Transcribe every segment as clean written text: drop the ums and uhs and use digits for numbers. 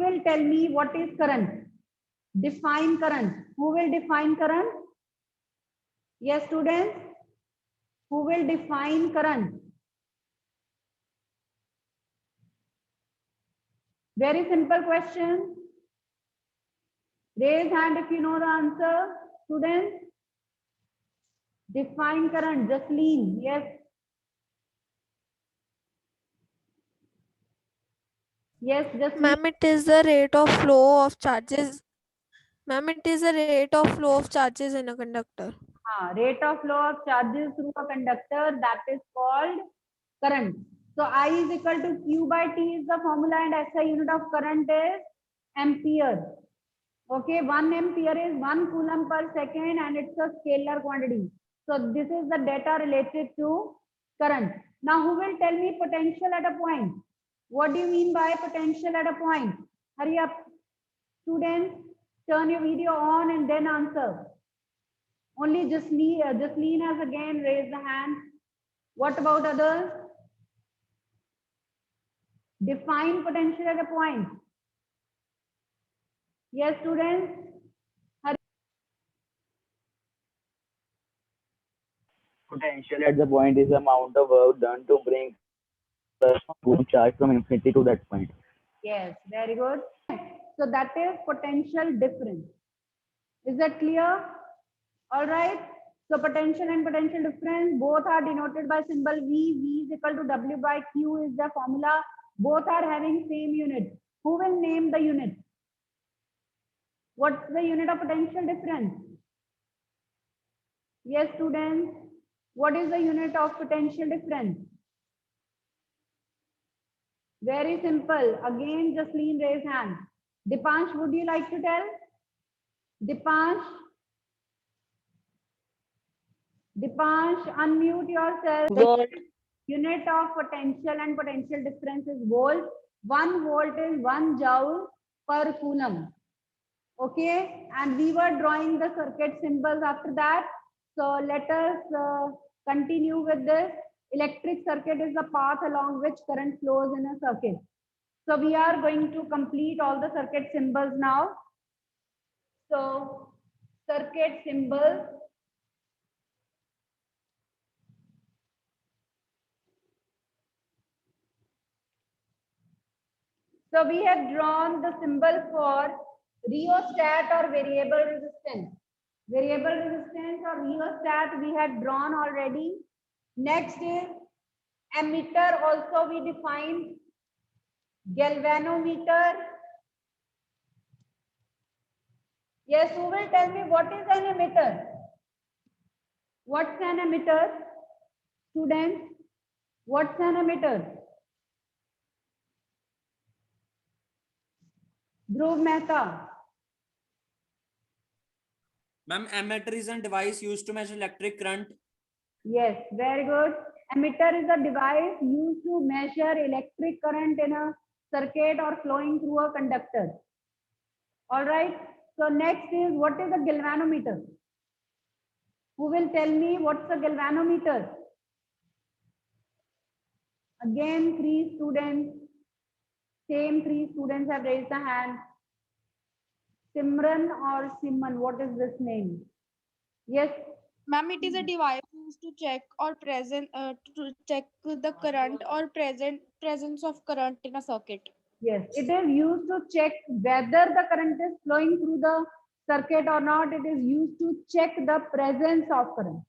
will tell me what is current? Define current. Who will define current? Yes, students. Who will define current? Very simple question. Raise hand if you know the answer, students. Define current. Jasleen, yes. Yes, Jasleen. Ma'am, it is the rate of flow of charges. Ma'am, it is the rate of flow of charges in a conductor. Rate of flow of charges through a conductor, that is called current. So I is equal to Q by T is the formula, and SI unit of current is ampere. Okay, 1 ampere is 1 coulomb per second, and it's a scalar quantity. So this is the data related to current. Now who will tell me potential at a point? What do you mean by potential at a point? Hurry up, students, turn your video on and then answer. Only Jasleen has again raised the hand. What about others? Define potential at a point. Yes, students. Potential at the point is the amount of work done to bring the charge from infinity to that point. Yes, very good. So that is potential difference. Is that clear? All right. So potential and potential difference both are denoted by symbol V. V is equal to W by Q is the formula. Both are having same unit. Who will name the unit? What's the unit of potential difference? Yes, students. What is the unit of potential difference? Very simple. Again, Jasleen raise hand. Dipansh, would you like to tell? Dipansh, unmute yourself. Volt. Unit of potential and potential difference is volt. 1 volt is 1 joule per coulomb. Okay, and we were drawing the circuit symbols after that. So let us continue with this. Electric circuit is the path along which current flows in a circuit. So we are going to complete all the circuit symbols now. So circuit symbols. So we have drawn the symbol for rheostat or variable resistance. Variable resistance or rheostat we had drawn already. Next is ammeter, also we defined. Galvanometer. Yes, who will tell me what is an ammeter? What's an ammeter? Students, what's an ammeter? Dhruv Mehta. Ma'am, ammeter is a device used to measure electric current. Yes, very good. Ammeter is a device used to measure electric current in a circuit or flowing through a conductor. All right. So next is, what is a galvanometer? Who will tell me what's a galvanometer? Again, 3 students. Same 3 students have raised the hand. Simran or Simon, what is this name? Yes. Ma'am, it is a device used to check the current or presence of current in a circuit. Yes, it is used to check whether the current is flowing through the circuit or not. It is used to check the presence of current.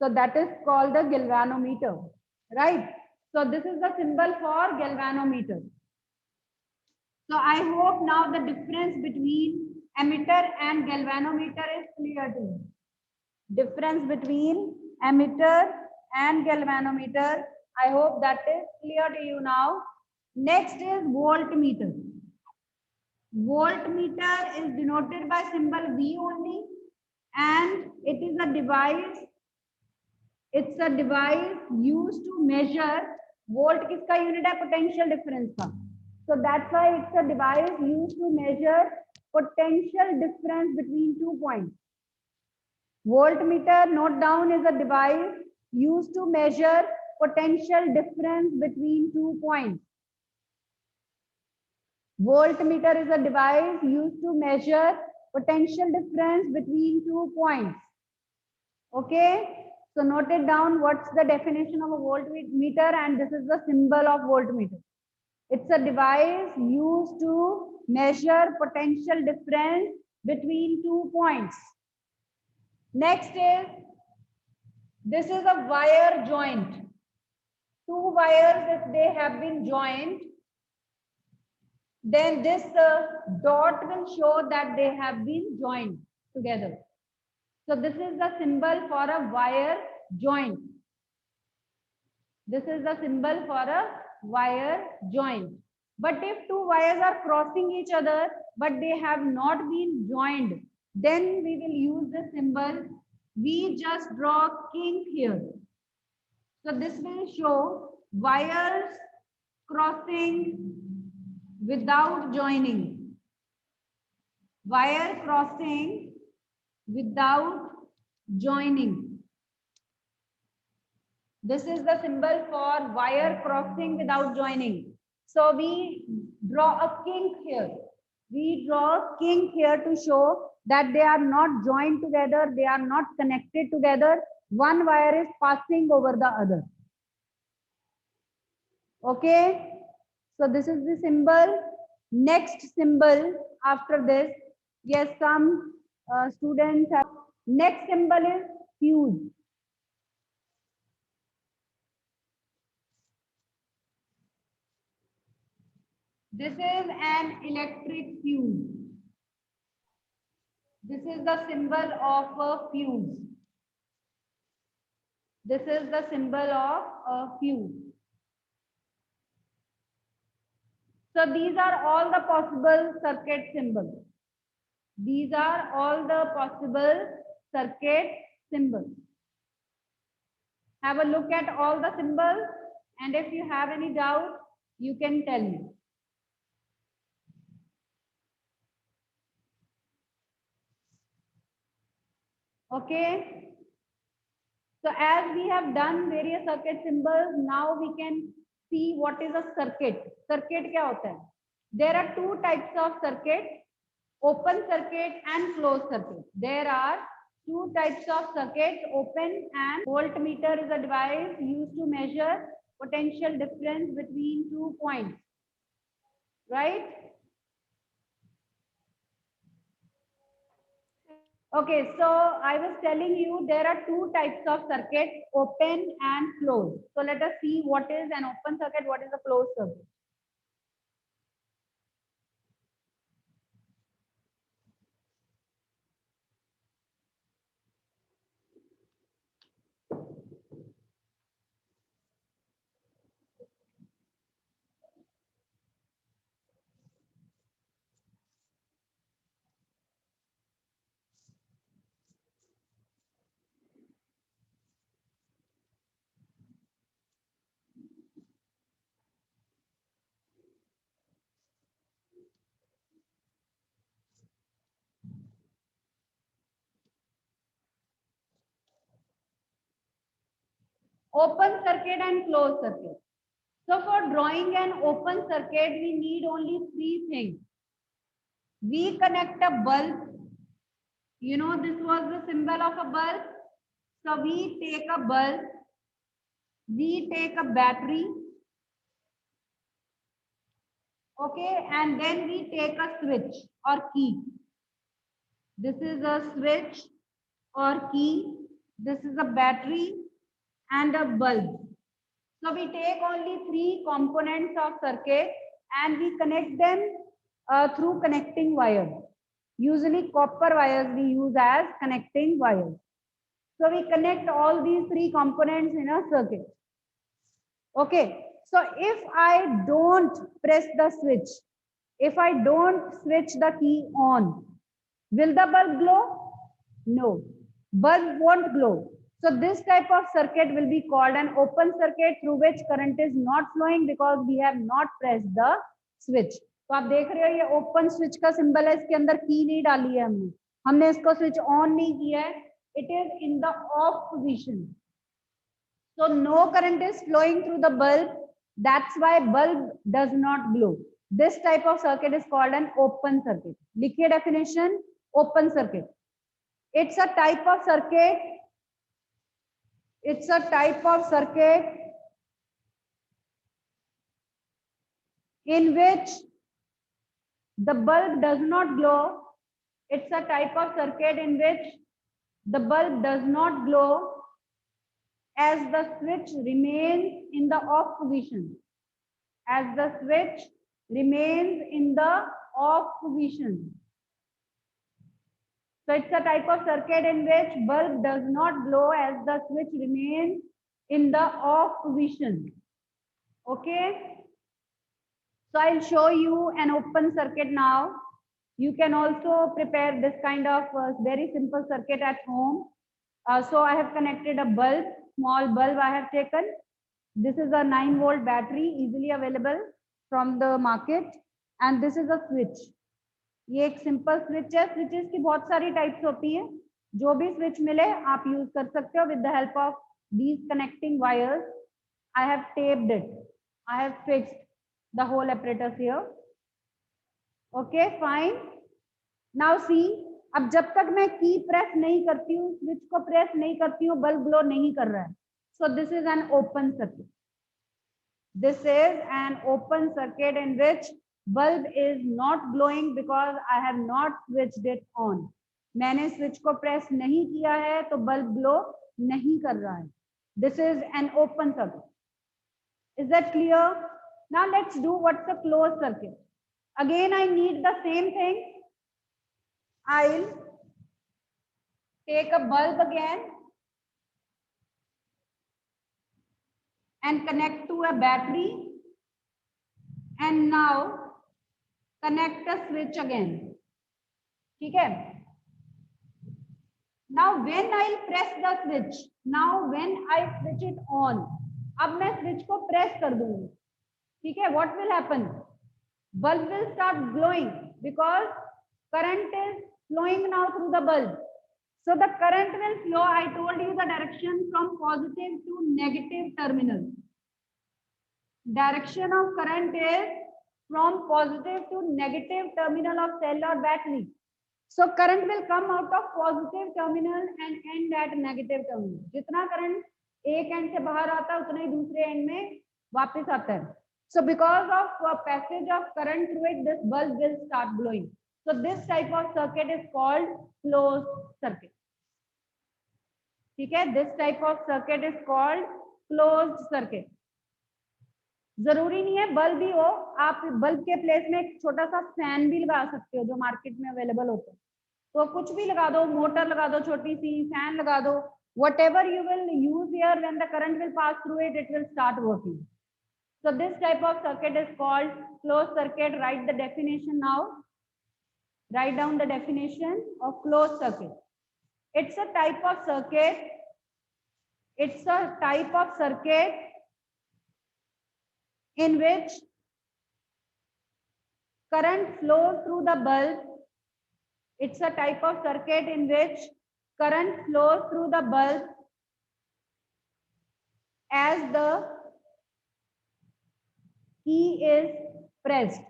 So that is called the galvanometer, right? So this is the symbol for galvanometer. So I hope now the difference between ammeter and galvanometer is clear to you. Difference between ammeter and galvanometer, I hope that is clear to you now. Next is voltmeter. Voltmeter is denoted by symbol V only, and it is a device. It's a device used to measure volt. किसका unit है? Potential difference का. So that's why it's a device used to measure potential difference between 2 points. Voltmeter, note down, is a device used to measure potential difference between 2 points. Voltmeter is a device used to measure potential difference between 2 points. Okay, so note it down. What's the definition of a voltmeter? And this is the symbol of voltmeter. It's a device used to measure potential difference between 2 points. Next is, this is a wire joint. Two wires, if they have been joined, then this dot will show that they have been joined together. So this is the symbol for a wire joint. This is the symbol for a wire joint. But if two wires are crossing each other, but they have not been joined, then we will use the symbol. We just draw kink here. So this will show wires crossing without joining. Wire crossing without joining. This is the symbol for wire crossing without joining. So we draw a kink here. We draw a kink here to show that they are not joined together. They are not connected together. One wire is passing over the other. Okay. So this is the symbol. Next symbol after this. Yes, some students have. Next symbol is fuse. This is an electric fuse. This is the symbol of a fuse. This is the symbol of a fuse. So these are all the possible circuit symbols. These are all the possible circuit symbols. Have a look at all the symbols, and if you have any doubt, you can tell me. Okay. So as we have done various circuit symbols, now we can see what is a circuit. Circuit क्या होता है? There are two types of circuit, open circuit and closed circuit. There are two types of circuits, open and voltmeter is a device used to measure potential difference between 2 points, right? Okay, so I was telling you there are two types of circuits, open and closed. So let us see what is an open circuit, what is a closed circuit. Open circuit and closed circuit. So for drawing an open circuit, we need only three things. We connect a bulb. You know, this was the symbol of a bulb. So we take a bulb, we take a battery, okay, and then we take a switch or key. This is a switch or key. This is a battery and a bulb. So we take only three components of circuit and we connect them through connecting wires. Usually copper wires we use as connecting wires. So we connect all these three components in a circuit. Okay, so if I don't press the switch, if I don't switch the key on, will the bulb glow? No, bulb won't glow. So this type of circuit will be called an open circuit through which current is not flowing because we have not pressed the switch. तो आप देख रहे हो ये open switch का symbol है, इसके अंदर की नहीं डाली है हमने इसको स्विच ऑन नहीं किया है, it is in the off position. So no current is flowing through the bulb, that's why bulb does not glow. This type of circuit is called an open circuit. लिखिए definition, open circuit. It's a type of circuit. It's a type of circuit in which the bulb does not glow. It's a type of circuit in which the bulb does not glow as the switch remains in the off position. As the switch remains in the off position. So it's a type of circuit in which bulb does not glow as the switch remains in the off position. Okay. So I'll show you an open circuit now. You can also prepare this kind of very simple circuit at home. So I have connected a bulb, small bulb I have taken. This is a 9-volt battery easily available from the market. And this is a switch. ये एक simple switch है. Switches की बहुत सारी types होती हैं. जो भी स्विच मिले आप यूज कर सकते हो. With the help of these connecting wires, I have taped it. I have fixed the whole apparatus here. Okay, fine. Now see, अब जब तक मैं की प्रेस नहीं करती हूँ, स्विच को प्रेस नहीं करती हूँ, बल्ब ग्लो नहीं कर रहा है. So this is an open circuit. This is an open circuit in which bulb is not glowing because I have not switched it on. मैंने स्विच को प्रेस नहीं किया है तो बल्ब ग्लो नहीं कर रहा है. This is an open circuit. Is that clear? Now let's do what's a closed circuit. Again, I need the same thing. I'll take a bulb again and connect to a battery, and now connect a switch again. ठीक है? Now when I press the switch, now when I switch it on, अब मैं switch को press कर दूंगी. ठीक है? What will happen? Bulb will start glowing because current is flowing now through the bulb. So the current will flow. I told you the direction from positive to negative terminal. Direction of current is from positive to negative terminal of cell or battery. So current will come out of positive terminal and end at negative terminal. जितना current एक end से बाहर आता है उतना ही दूसरे end में वापस आता है. So because of passage of current through it, this bulb will start glowing. So this type of circuit is called closed circuit. ठीक है? This type of circuit is called closed circuit. जरूरी नहीं है bulb ही हो, आप bulb के place में एक छोटा सा फैन भी लगा सकते हो जो मार्केट में अवेलेबल होता है. तो कुछ भी लगा दो, मोटर लगा दो, छोटी सी फैन लगा दो. Whatever you will use here, when the current will pass through it, it will start working. So this type of circuit is called closed circuit. Write the definition now. Write down the definition of closed circuit. It's a type of circuit. It's a type of circuit in which current flows through the bulb. It's a type of circuit in which current flows through the bulb as the key is pressed.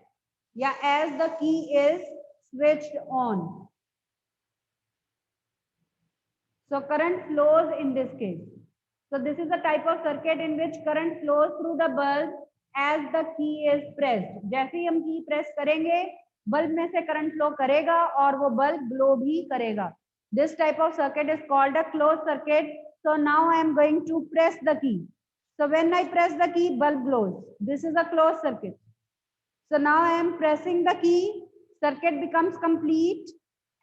Yeah, as the key is switched on. So current flows in this case. So this is a type of circuit in which current flows through the bulb as the key is pressed. जैसे ही हम की press करेंगे bulb में से current flow करेगा और वो bulb glow भी करेगा. This type of circuit is called a closed circuit. So now I am going to press the key. So when I press the key, bulb glows. This is a closed circuit. So now I am pressing the key, circuit becomes complete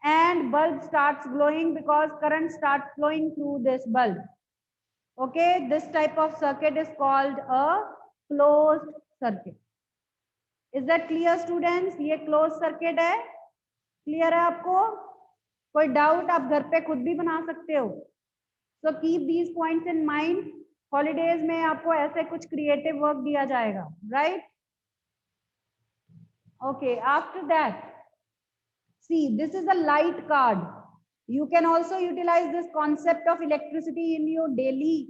and bulb starts glowing because current starts flowing through this bulb. Okay, this type of circuit is called a closed circuit. Is that clear students? ये closed circuit है. Clear है आपको? कोई doubt आप घर पे खुद भी बना सकते हो. So keep these points in mind. Holidays में आपको ऐसे कुछ creative work दिया जाएगा, right? Okay, after that, see, this is a light card. You can also utilize this concept of electricity in your daily,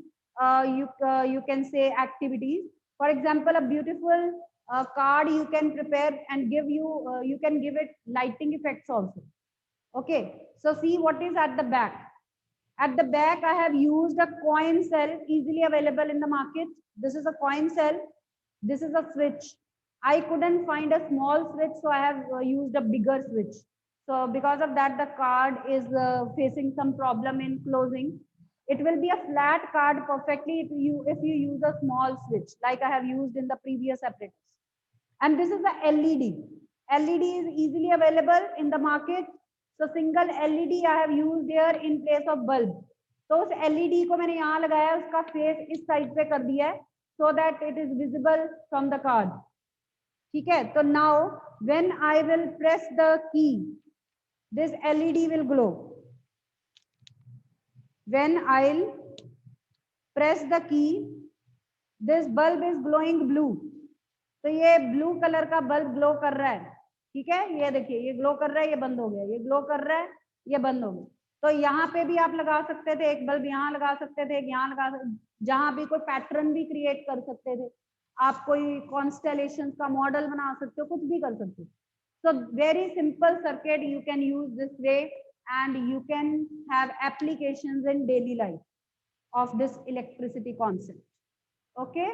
you can say activities. For example, a beautiful card you can prepare and give you can give it lighting effects also. Okay, so see what is at the back. At the back, I have used a coin cell easily available in the market. This is a coin cell. This is a switch. I couldn't find a small switch, so I have used a bigger switch. So because of that, the card is facing some problem in closing. It will be a flat card perfectly if you use a small switch, like I have used in the previous apparatus. And this is the LED. LED is easily available in the market. So single LED I have used here in place of bulb. तो उस LED को मैंने यहाँ लगाया, उसका face इस side पे कर दिया है, so that it is visible from the card. ठीक है? तो now when I will press the key, this LED will glow. When I'll press the key, this bulb is glowing blue. तो ये ब्लू कलर का bulb glow कर रहा है. ठीक है, ये देखिए ये ग्लो कर रहा है, ये बंद हो गया, ये ग्लो कर रहा है, ये बंद हो गया. तो यहाँ पे भी आप लगा सकते थे, एक बल्ब यहाँ लगा सकते थे, एक यहाँ लगा सकते, जहां भी कोई पैटर्न भी क्रिएट कर सकते थे आप, कोई कॉन्स्टेलेशन का मॉडल बना सकते हो, कुछ भी कर सकते हो. So very simple circuit you can use this way, and you can have applications in daily life of this electricity concept. Okay.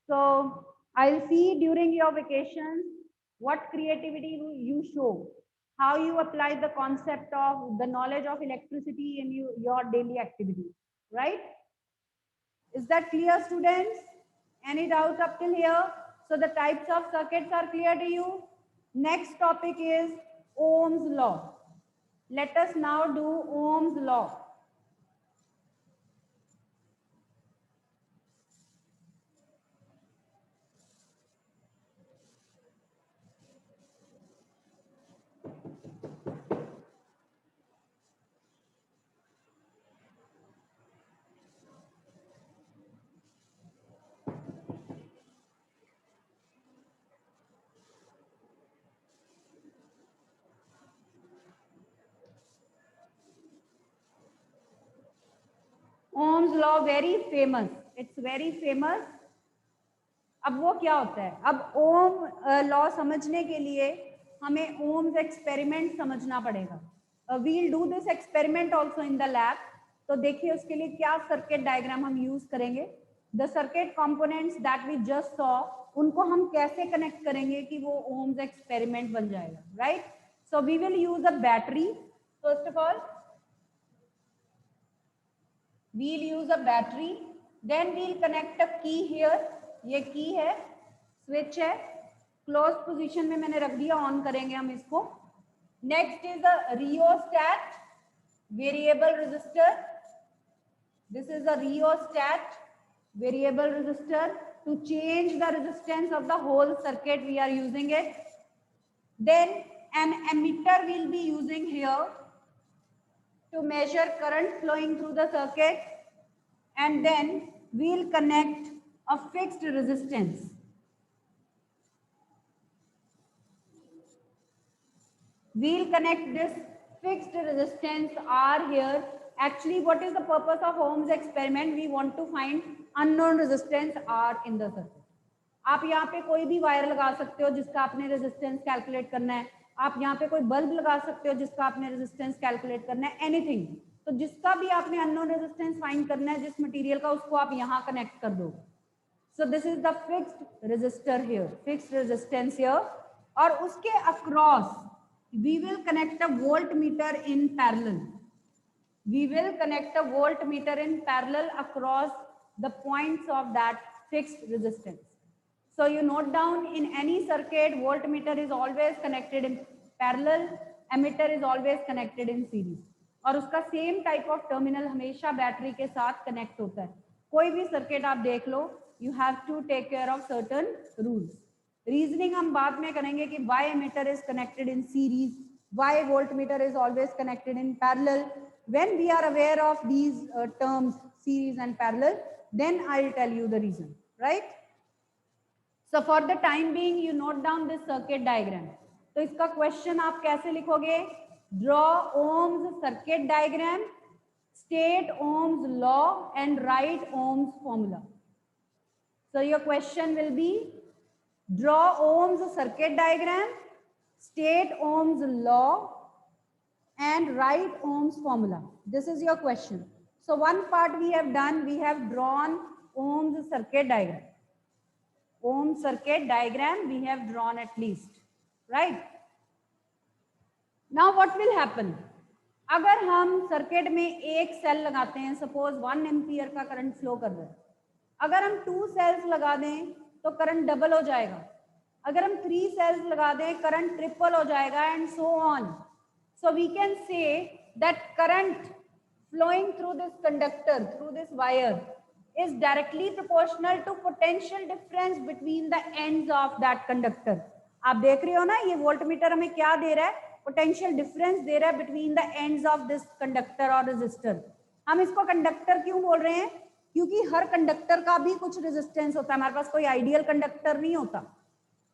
So I'll see during your vacations what creativity you show, how you apply the concept of the knowledge of electricity in your daily activities, right? Is that clear, students? Any doubt up till here? So the types of circuits are clear to you. Next topic is Ohm's law. Let us now do Ohm's law. Ohm's law very famous. It's very famous. अब वो क्या होता है? अब ओम law समझने के लिए हमें ओम्स एक्सपेरिमेंट समझना पड़ेगा. We'll do this experiment also in the lab. तो देखिए उसके लिए क्या सर्किट डायग्राम हम यूज करेंगे. The circuit components that we just saw, उनको हम कैसे कनेक्ट करेंगे कि वो ओम्स एक्सपेरिमेंट बन जाएगा, right? So we will use a battery. First of all, we'll use a battery. Then we'll connect a key here. ये की है, स्विच है, क्लोज पोजीशन में मैंने रख दिया, ऑन करेंगे हम इसको. Next is a rheostat, variable resistor. This is a rheostat, variable resistor. To change the resistance of the whole circuit we are using it. Then an emitter we'll be using here to measure current flowing through the circuit, and then we'll connect a fixed resistance. We'll connect this fixed resistance R here. Actually, what is the purpose of Ohm's experiment? We want to find unknown resistance R in the circuit. आप यहाँ पे कोई भी wire लगा सकते हो जिसका आपने रेजिस्टेंस कैलकुलेट करना है. आप यहाँ पे कोई बल्ब लगा सकते हो जिसका आपने रेजिस्टेंस कैलकुलेट करना है. एनीथिंग. तो जिसका भी आपने अननोन रेजिस्टेंस फाइंड करना है जिस मटेरियल का, उसको आप यहाँ कनेक्ट कर दो. So this is the fixed resistor here, fixed resistance here. और उसके across we will connect a voltmeter in parallel. We will connect a voltmeter in parallel across the points of that fixed resistance. So you note down, in any circuit, voltmeter is always connected in parallel, emitter is always connected in series. और उसका same type of terminal हमेशा battery के साथ connect होता है. कोई भी circuit आप देख लो, you have to take care of certain rules. Reasoning हम बाद में करेंगे कि why emitter is connected in series, why voltmeter is always connected in parallel. When we are aware of these terms, series and parallel, then I'll tell you the reason, right? So for the time being, you note down this circuit diagram. तो इसका question आप कैसे लिखोगे? Draw Ohm's circuit diagram, state Ohm's law and write Ohm's formula. So your question will be, draw Ohm's circuit diagram, state Ohm's law, and write Ohm's formula. This is your question. So one part we have done, we have drawn Ohm's circuit diagram. Ohm's circuit diagram we have drawn at least, right? Now what will happen? अगर हम circuit में एक cell लगाते हैं, suppose 1 ampere का current flow कर रहा है, अगर हम 2 सेल्स लगा दें तो करंट डबल हो जाएगा, अगर हम 3 सेल्स लगा दें करंट ट्रिपल हो जाएगा, and so on. So we can say that current flowing through this conductor, through this wire, is directly proportional to potential difference between the ends of that conductor. आप देख रहे हो ना, ये वोल्टमीटर हमें क्या दे रहा है, पोटेंशियल डिफरेंस दे रहा है between the ends of this conductor और रेजिस्टर. हम इसको कंडक्टर क्यों बोल रहे हैं, क्योंकि हर कंडक्टर का भी कुछ रेजिस्टेंस होता है. हमारे पास कोई आइडियल कंडक्टर नहीं होता,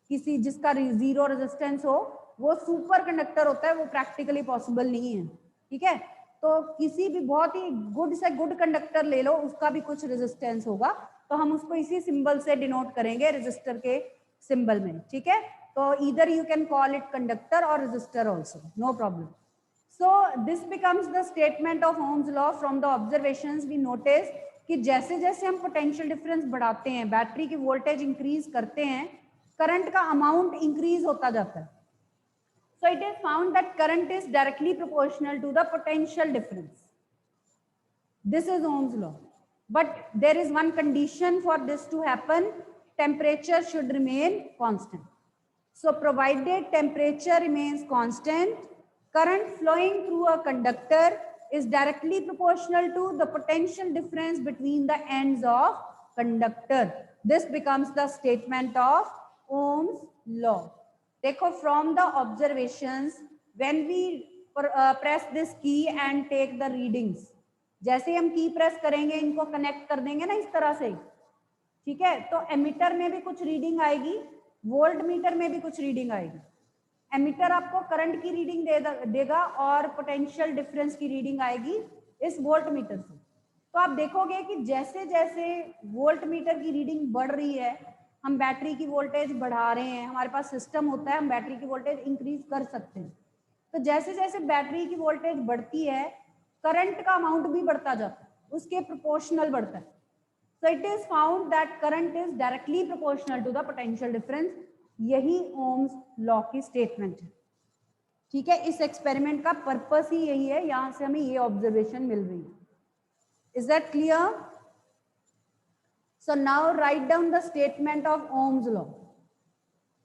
किसी जिसका 0 रेजिस्टेंस हो, वो सुपर कंडक्टर होता है, वो प्रैक्टिकली पॉसिबल नहीं है. ठीक है, तो किसी भी बहुत ही गुड से गुड कंडक्टर ले लो, उसका भी कुछ रेजिस्टेंस होगा, तो हम उसको इसी सिंबल से डिनोट करेंगे, रेजिस्टर के सिंबल में. ठीक है, तो either you can call it conductor और resistor also, no problem. So this becomes the statement of Ohm's law. From the observations we notice कि जैसे जैसे हम पोटेंशियल डिफरेंस बढ़ाते हैं, बैटरी की वोल्टेज इंक्रीज करते हैं, करंट का अमाउंट इंक्रीज होता जाता है. So it is found that current is directly proportional to the potential difference. This is Ohm's law. But there is one condition for this to happen. Temperature should remain constant. So provided temperature remains constant, current flowing through a conductor is directly proportional to the potential difference between the ends of conductor. This becomes the statement of Ohm's law. देखो, from the observations when we press this key and take the readings, जैसे हम की press करेंगे, इनको connect कर देंगे ना इस तरह से. ठीक है, तो एमीटर में भी कुछ रीडिंग आएगी, वोल्ट मीटर में भी कुछ रीडिंग आएगी. एमीटर आपको करंट की रीडिंग देगा और पोटेंशियल डिफरेंस की रीडिंग आएगी इस वोल्ट मीटर से. तो आप देखोगे कि जैसे जैसे वोल्ट मीटर की रीडिंग बढ़ रही है, हम बैटरी की वोल्टेज बढ़ा रहे हैं, हमारे पास सिस्टम होता है, हम बैटरी की वोल्टेज इंक्रीज कर सकते हैं. तो जैसे जैसे बैटरी की वोल्टेज बढ़ती है, करंट का अमाउंट भी बढ़ता जाता है, उसके प्रोपोर्शनल बढ़ता है. So it is found that current is directly proportional to the potential difference. यही ओम्स लॉ की स्टेटमेंट है. ठीक है, इस एक्सपेरिमेंट का पर्पस ही यही है, यहां से हमें ये ऑब्जर्वेशन मिल रही है. Is that clear? So now write down the statement of Ohm's law.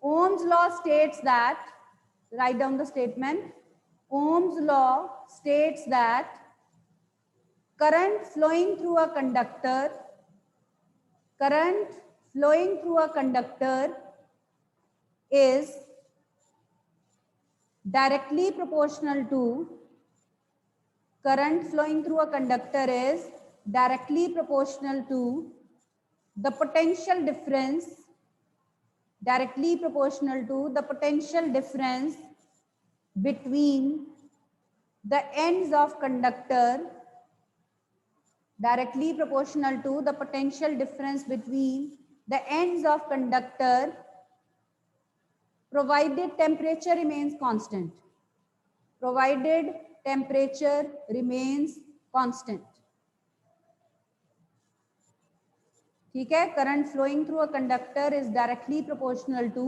Ohm's law states that, write down the statement. Ohm's law states that current flowing through a conductor is directly proportional to, current flowing through a conductor is directly proportional to the potential difference, directly proportional to the potential difference between the ends of conductor, directly proportional to the potential difference between the ends of conductor, provided temperature remains constant. Provided temperature remains constant. ठीक है, current flowing through a conductor is directly proportional to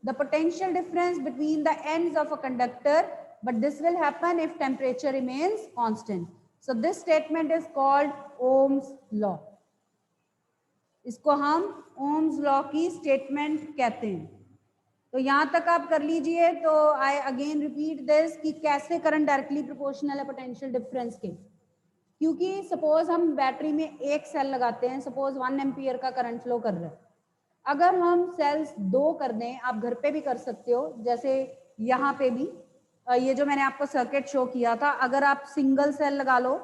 the potential difference between the ends of a conductor, but this will happen if temperature remains constant. So this statement is called Ohm's law. इसको हम ohms law की statement कहते हैं. तो यहां तक आप कर लीजिए. तो आई अगेन रिपीट दिस कि कैसे करंट डायरेक्टली प्रोपोर्शनल है पोटेंशियल डिफरेंस के. क्योंकि सपोज हम बैटरी में एक सेल लगाते हैं, सपोज 1 एम्पियर का करंट फ्लो कर रहा है, अगर हम सेल्स 2 कर दें, आप घर पे भी कर सकते हो, जैसे यहाँ पे भी ये जो मैंने आपको सर्किट शो किया था, अगर आप सिंगल सेल लगा लो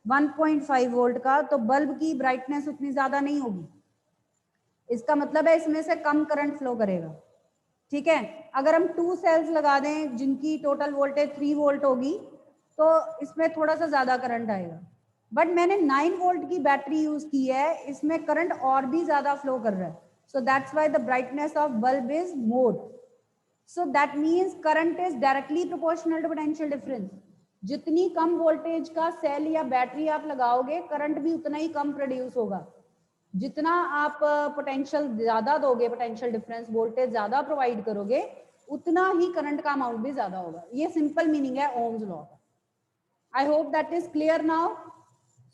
1.5 वोल्ट का, तो बल्ब की ब्राइटनेस उतनी ज्यादा नहीं होगी. इसका मतलब है इसमें से कम करंट फ्लो करेगा. ठीक है, अगर हम 2 सेल्स लगा दें जिनकी टोटल वोल्टेज 3 वोल्ट होगी, तो इसमें थोड़ा सा ज्यादा करंट आएगा. बट मैंने 9 वोल्ट की बैटरी यूज की है, इसमें करंट और भी ज्यादा फ्लो कर रहा है. So that's why the brightness of bulb is more. So that means current is directly proportional to potential difference. जितनी कम वोल्टेज का सेल या बैटरी आप लगाओगे करंट भी उतना ही कम प्रोड्यूस होगा. जितना आप पोटेंशियल ज्यादा दोगे, पोटेंशियल डिफरेंस वोल्टेज ज्यादा प्रोवाइड करोगे, उतना ही करंट का अमाउंट भी ज्यादा होगा. ये सिंपल मीनिंग है ओम्स लॉ का. I hope that is clear now.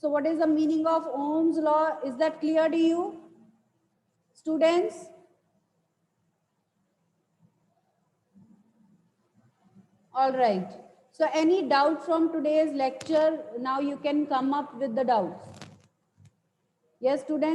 So what is the meaning of Ohm's law? Is that clear to you, students? All right. So any doubt from today's lecture? Now you can come up with the doubts. Yes, students.